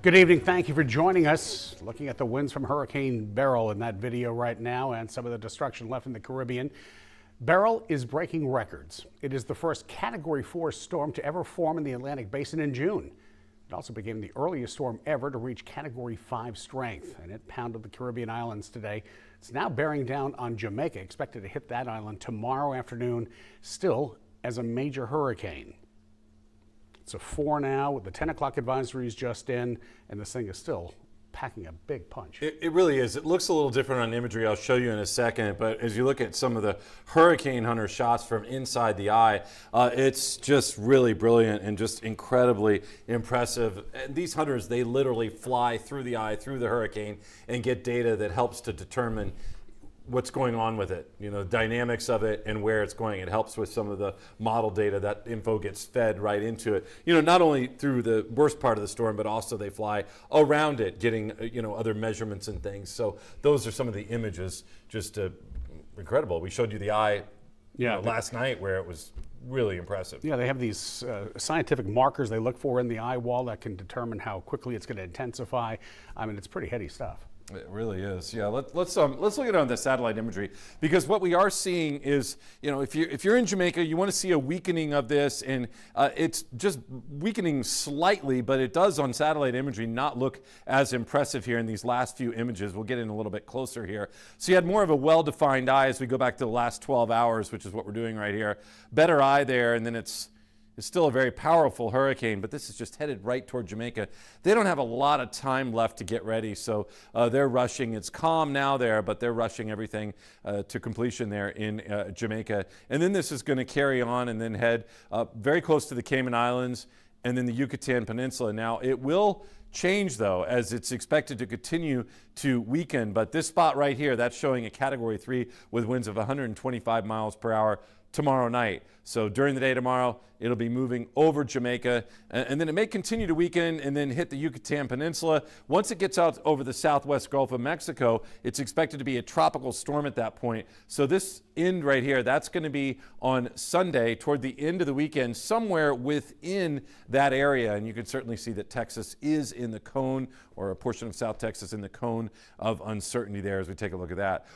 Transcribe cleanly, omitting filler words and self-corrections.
Good evening. Thank you for joining us. Looking at the winds from Hurricane Beryl in that video right now and some of the destruction left in the Caribbean. Beryl is breaking records. It is the first Category 4 storm to ever form in the Atlantic Basin in June. It also became the earliest storm ever to reach Category 5 strength, and it pounded the Caribbean islands today. It's now bearing down on Jamaica, expected to hit that island tomorrow afternoon, still as a major hurricane. It's a 4 now, with the 10 o'clock advisories just in, and this thing is still packing a big punch. It really is. It looks a little different on imagery. I'll show you in a second. But as you look at some of the hurricane hunter shots from inside the eye, it's just really brilliant and just incredibly impressive. And these hunters, they literally fly through the eye, through the hurricane, and get data that helps to determine what's going on with it, you know, dynamics of it and where it's going. It helps with some of the model data. That info gets fed right into it, you know, not only through the worst part of the storm, but also they fly around it, getting, you know, other measurements and things. So those are some of the images, just incredible. We showed you the eye last night where it was really impressive. Yeah, they have these scientific markers they look for in the eye wall that can determine how quickly it's going to intensify. I mean, it's pretty heady stuff. It really is. Yeah, let's look at it on the satellite imagery, because what we are seeing is, you know, if you're in Jamaica, you want to see a weakening of this, and it's just weakening slightly, but it does on satellite imagery not look as impressive here in these last few images. We'll get in a little bit closer here. So you had more of a well-defined eye as we go back to the last 12 hours, which is what we're doing right here. Better eye there, and then it's still a very powerful hurricane, but this is just headed right toward Jamaica. They don't have a lot of time left to get ready, so they're rushing. It's calm now there, but they're rushing everything to completion there in Jamaica. And then this is going to carry on and then head very close to the Cayman Islands and then the Yucatan Peninsula. Now, it will change, though, as it's expected to continue to weaken, but this spot right here, that's showing a Category 3 with winds of 125 miles per hour tomorrow night. So during the day tomorrow, it'll be moving over Jamaica, and then it may continue to weaken and then hit the Yucatan Peninsula. Once it gets out over the southwest Gulf of Mexico, it's expected to be a tropical storm at that point. So this end right here, that's going to be on Sunday toward the end of the weekend, somewhere within that area. And you can certainly see that Texas is in the cone, or a portion of South Texas in the cone of uncertainty there as we take a look at that.